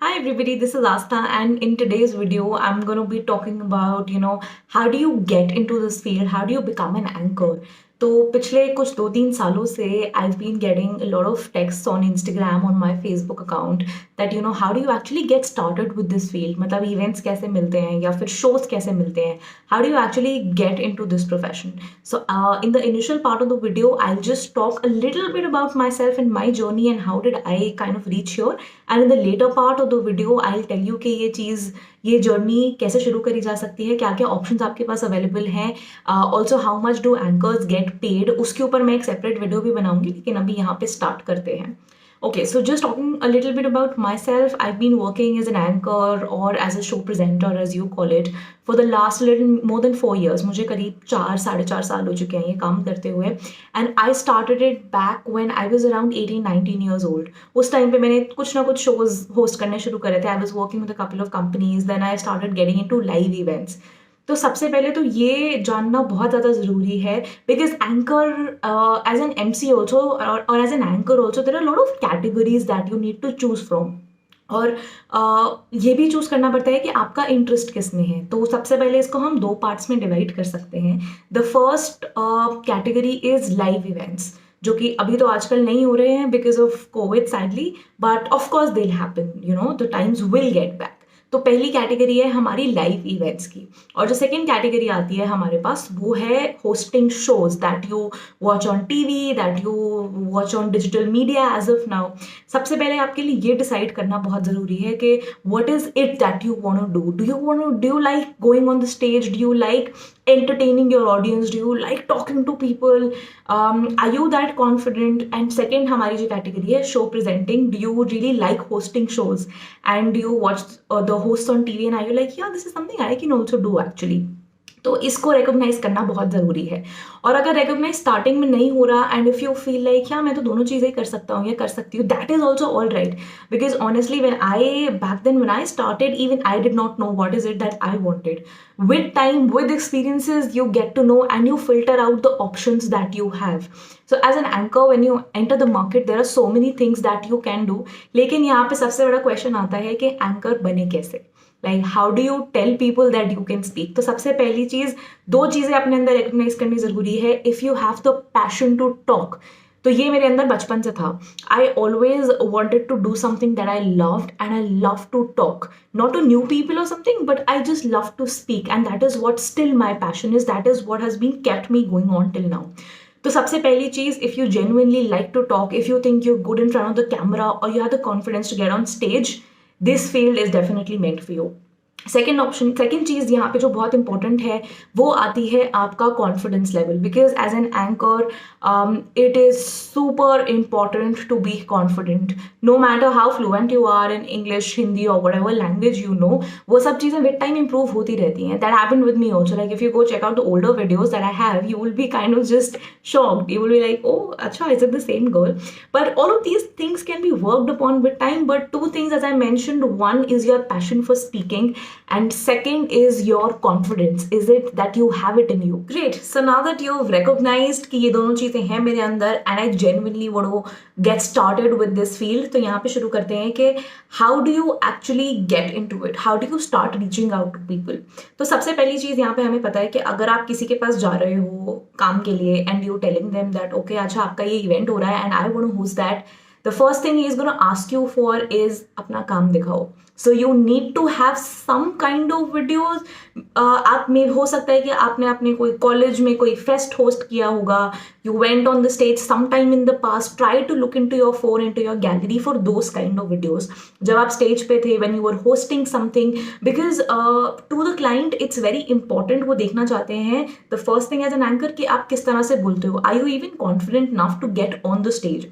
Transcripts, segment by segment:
Hi everybody, this is Asta, and in today's video I'm going to be talking about, how do you get into this field? How do you become an anchor? तो पिछले कुछ 2-3 सालों से I've been getting a lot of texts on Instagram, on my Facebook account that how do you actually get started with this field? मतलब events कैसे मिलते हैं या फिर shows कैसे मिलते हैं? How do you actually get into this profession? So in the initial part of the video, I'll just talk a little bit about myself and my journey and how did I kind of reach here. And in the later part of the video, I'll tell you कि ये journey कैसे शुरू करी जा सकती है, क्या क्या ऑप्शंस आपके पास अवेलेबल हैं, also how much do anchors get paid, उसके ऊपर मैं एक सेपरेट वीडियो भी बनाऊंगी, लेकिन अभी यहाँ पे स्टार्ट करते हैं. Okay, so just talking a little bit about myself, I've been working as an anchor or as a show presenter, as you call it, for the last little more than 4 years. मुझे करीब 4 साढ़े 4 साल हो चुके हैं ये काम करते हुए. And I started it back when I was around 18-19 years old. उस टाइम पे मैंने कुछ ना कुछ shows host करने शुरू करे थे. I was working with a couple of companies. Then I started getting into live events. तो सबसे पहले तो ये जानना बहुत ज़्यादा ज़रूरी है, because anchor as an MC also और as an anchor also there are lot of categories that you need to choose from. और ये भी चूज करना पड़ता है कि आपका इंटरेस्ट किस में है. तो सबसे पहले इसको हम 2 पार्ट्स में डिवाइड कर सकते हैं. The first category is live events, जो कि अभी तो आजकल नहीं हो रहे हैं because of Covid sadly, but of course they happen, the times will get back. तो पहली कैटेगरी है हमारी लाइव इवेंट्स की. और जो सेकंड कैटेगरी आती है हमारे पास, वो है hosting shows that you watch on TV, that you watch on digital media as of now. सबसे पहले आपके लिए ये डिसाइड करना बहुत ज़रूरी है कि what is it that you want to do. Do you like going on the stage? Do you like entertaining your audience? Do you like talking to people? Are you that confident? And second हमारी जो category है show presenting, do you really like hosting shows and do you watch the hosts on TV and are you like, yeah, this is something I can also do actually. तो इसको recognise करना बहुत ज़रूरी है. और अगर recognise starting में नहीं हो रहा and if you feel like या मैं तो दोनों चीज़ें कर सकता हूँ या कर सकती हूँ, that is also all right. Because honestly when I started, even I did not know what is it that I wanted. With time, with experiences, you get to know and you filter out the options that you have. So as an anchor, when you enter the market, there are so many things that you can do. लेकिन यहाँ पे सबसे बड़ा question आता है कि anchor बने कैसे. Like how do you tell people that you can speak. तो सबसे पहली चीज़, 2 चीज़ें अपने अंदर रिकग्नाइज करनी ज़रूरी है. If you have the passion to talk, तो ये मेरे अंदर बचपन से था. I always wanted to do something that I loved and I love to talk, not to new people और something, but I just love to speak and that is what still my passion is. That is what has been kept me going on till now. तो सबसे पहली चीज़, if you genuinely like to talk, if you think you're good in front of the camera or you have the confidence to get on stage, this field is definitely meant for you. Second चीज़ यहाँ पे जो बहुत important है वो आती है आपका confidence level. Because as an anchor it is super important to be confident. No matter how fluent you are in English, Hindi और whatever language you know, वो सब चीज़ें विद टाइम इंप्रूव होती रहती हैं. That happened with me also. Like if you go check out the older videos that I have, you will be kind of just shocked. You will be like, ओ अच्छा, is it the same girl? But all of these things can be worked upon with time. But 2 things as I mentioned, one is your passion for speaking and second is your confidence. Is it that you have it in you? Great. So now that you've recognized कि ये दोनों चीज़ें हैं मेरे अंदर and I genuinely want to get started with this field, तो यहाँ पे शुरू करते हैं कि how do you actually get into it? How do you start reaching out to people? तो सबसे पहली चीज़ यहाँ पे हमें पता है कि अगर आप किसी के पास जा रहे हो काम के लिए and you telling them that okay, अच्छा आपका ये इवेंट हो रहा है and I want to host that, the first thing he is going to ask you for is अपना काम दिखाओ. So you need to have some kind of videos. आप में हो सकता है कि आपने अपने कोई कॉलेज में कोई फेस्ट होस्ट किया होगा. You went on the stage sometime in the past. Try to look into your phone, into your gallery for those kind of videos. जब आप स्टेज पे थे, when you were hosting something, because to the client it's very important. वो देखना चाहते हैं the first thing as an anchor कि आप किस तरह से बोलते हो. Are you even confident enough to get on the stage?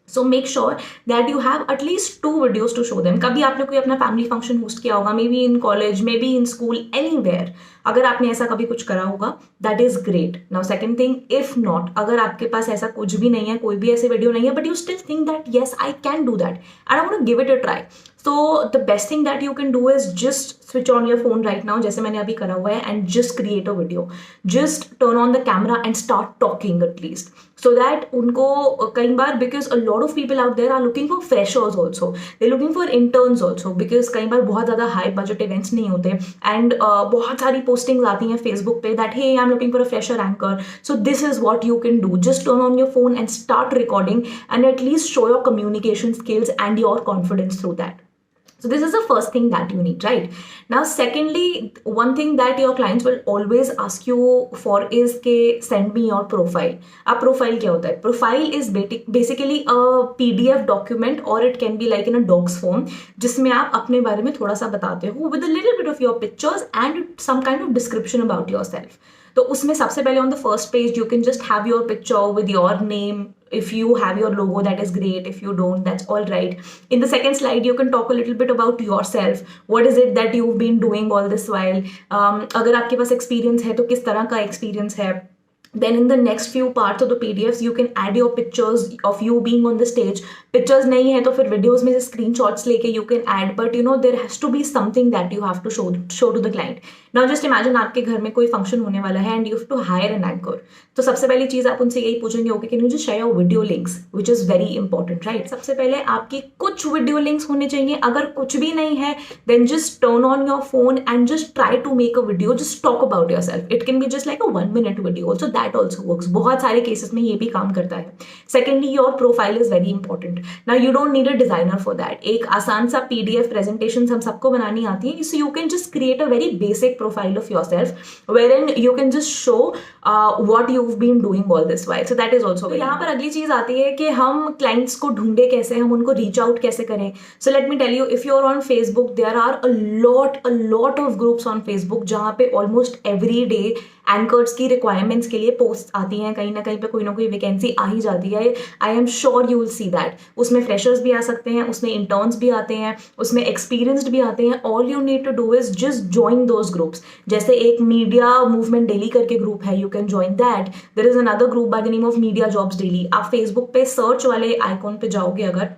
So make sure that you have at least 2 videos to show them. कभी आपने कोई अपना फैमिली फंक्शन होस्ट किया होगा, may be in college, may be in school, anywhere. अगर आपने ऐसा कभी कुछ करा होगा, that is great. Now second thing, if not, अगर आपके पास ऐसा कुछ भी नहीं है, कोई भी ऐसे वीडियो नहीं है, but you still think that yes I can do that and I want to give it a try, so the best thing that you can do is just switch on your phone right now, जैसे मैंने अभी करा हुआ है, and just create a video. Just turn on the camera and start talking at least. so that उनको कई बार, because a lot of people out there are looking for freshers also, they're looking for interns also, because कई बार बहुत ज़्यादा high budget events नहीं होते, and बहुत सारी postings आती हैं Facebook पे that hey, I'm looking for a fresher anchor. So this is what you can do: just turn on your phone and start recording, and at least show your communication skills and your confidence through that. So this is the first thing that you need, right? Now, secondly, one thing that your clients will always ask you for is के send me your profile. अब profile क्या होता है? Profile is basically a PDF document, or it can be like in a docs form, जिसमें आप अपने बारे में थोड़ा सा बताते हो with a little bit of your pictures and some kind of description about yourself. तो उसमें सबसे पहले on the first page you can just have your picture with your name. If you have your logo, that is great. If you don't, that's all right. In the second slide, you can talk a little bit about yourself. What is it that you've been doing all this while? अगर आपके पास experience है तो किस तरह का experience है? Then in the next few parts of the PDFs, you can add your pictures of you being on the stage. Pictures नहीं है तो फिर videos में से screenshots लेके you can add, but you know there has to be something that you have to show to the client. Now just imagine आपके घर में कोई function होने वाला है and you have to hire an anchor. तो सबसे पहली चीज आप उनसे यही पूछेंगे, okay, can you just share your video links, which is very important, right? सबसे पहले आपकी कुछ video links होने चाहिए. अगर कुछ भी नहीं है, then just turn on your phone and just try to make a video. Just talk about yourself. It can be just like a 1-minute video also. That also works. बहुत सारे cases में ये भी काम करता है. Secondly, your profile is very important. Now you don't need a designer for that. एक आसान सा PDF presentations हम सबको बनानी आती है. So you can just create a very basic profile of yourself, wherein you can just show what you've been doing all this while. So that is also very. यहाँ पर अगली चीज आती है कि हम clients को ढूंढे कैसे, हम उनको reach out कैसे करें. So let me tell you, if you're on Facebook, there are a lot of groups on Facebook जहाँ पे almost every day एंकर्स की रिक्वायरमेंट्स के लिए पोस्ट आती हैं. कहीं ना कहीं पे कोई ना कोई वैकेंसी आ ही जाती है. I am sure you will see that. उसमें फ्रेशर्स भी आ सकते हैं, उसमें इंटर्न्स भी आते हैं, उसमें एक्सपीरियंस्ड भी आते हैं. All you need to do is just join those groups. जैसे एक मीडिया मूवमेंट डेली करके ग्रुप है, you can join that. There is another group by the name of media jobs daily. आप फेसबुक पे search वाले icon पे जाओगे, अगर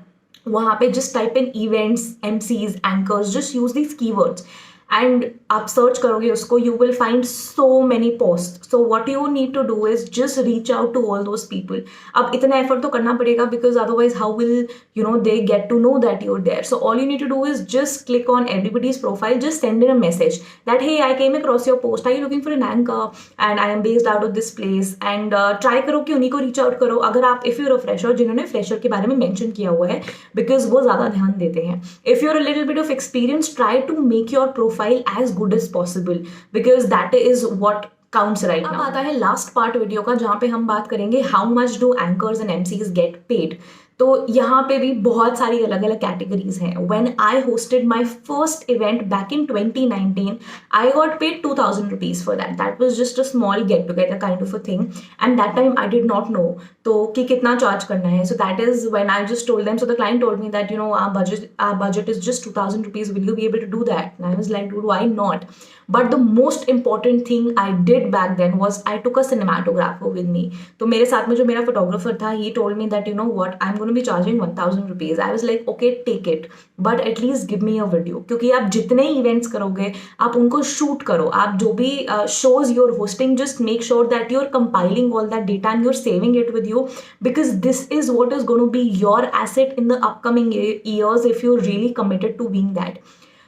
वहां पे just type in events, MCs, anchors, just use these keywords and आप सर्च करोगे उसको, you will find so many posts. So what you need to do is just reach out to all those people. अब इतना effort तो करना पड़ेगा, because otherwise how will they get to know that you're there? So all you need to do is just click on everybody's profile, just send in a message that hey, I came across your post, are you looking for an anchor and I am based out of this place, and try करो कि उन्हीं को reach out करो. अगर आप if you're a fresher, जिन्होंने fresher के बारे में mention किया हुआ है, because वो ज़्यादा ध्यान देते हैं. If you're a little bit of experience, try to make your profile as good as possible, because that is what counts right now. अब आता है लास्ट पार्ट वीडियो का, जहाँ पे हम बात करेंगे how much do anchors and MCs get paid. तो यहाँ पे भी बहुत सारी अलग अलग कैटेगरीज हैं. When I hosted my first event back in 2019, I got paid 2000 rupees for that. That was just a small get together kind of a thing, and that time I did not know तो कि कितना charge करना है. सो that is when I just told them. So the client told me that our budget is just 2000 rupees, will you be able to do that? And I was like, dude, why not? But the most important thing I did back then was I took a cinematographer with me. तो मेरे साथ में जो मेरा photographer था, he told me that what, I'm going to be charging 1000 rupees. I was like, okay, take it, but at least give me a video. क्योंकि आप जितने events करोगे, आप उनको shoot करो. आप जो भी shows you're hosting, just make sure that you're compiling all that data and you're saving it with you, because this is what is going to be your asset in the upcoming years if you're really committed to being that.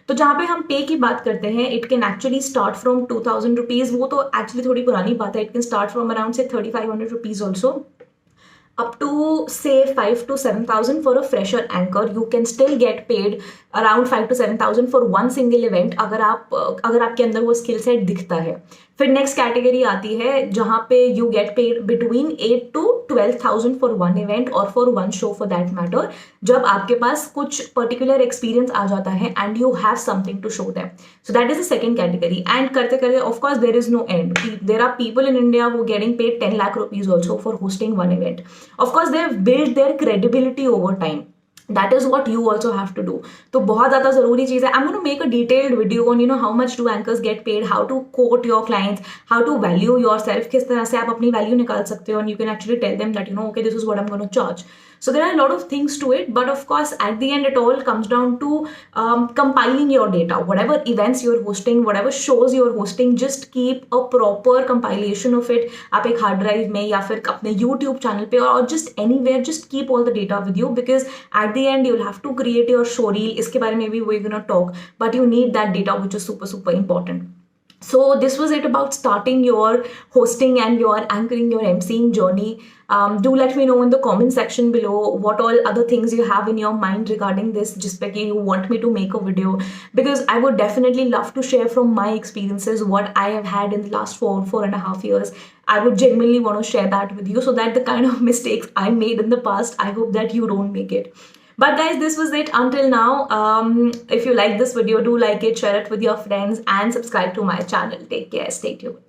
तो जहाँ पे हम पे की बात करते हैं, it can actually start from 2000 rupees. वो तो एक्चुअली थोड़ी पुरानी बात है. It can start from around से 3500 rupees also, up to say 5 to 7,000 for a fresher anchor. You can still get paid around 5 to 7,000 for one single event, अगर आपके अंदर वो स्किल सेट दिखता है. फिर नेक्स्ट कैटेगरी आती है जहाँ पे you get paid between 8 to 12,000 for one event और for one show for that matter, जब आपके पास कुछ पर्टिकुलर एक्सपीरियंस आ जाता है and you have something to show them. So that is the second category. And करते करते of course there is no end. There are people in India who getting paid 10 lakh rupees also for hosting one event. Of course, they have built their credibility over time. That is what you also have to do. तो बहुत ज़्यादा ज़रूरी चीज़ है. I'm going to make a detailed video on how much do anchors get paid, how to quote your clients, how to value yourself, किस तरह से आप अपनी value निकाल सकते हो, and you can actually tell them that okay, this is what I'm going to charge. So there are a lot of things to it, but of course at the end it all comes down to compiling your data. Whatever events you're hosting, whatever shows you're hosting, just keep a proper compilation of it. आप एक hard drive में या फिर अपने YouTube channel पे और just anywhere, just keep all the data with you, because at the end you'll have to create your show reel. इसके बारे में भी we're gonna talk, but you need that data, which is super important. So this was it about starting your hosting and your anchoring, your emceeing journey. Do let me know in the comment section below what all other things you have in your mind regarding this, just like you want me to make a video, because I would definitely love to share from my experiences what I have had in the last 4.5 years. I would genuinely want to share that with you, so that the kind of mistakes I made in the past, I hope that you don't make it. But guys, this was it until now. If you like this video, do like it, share it with your friends, and subscribe to my channel. Take care, stay tuned.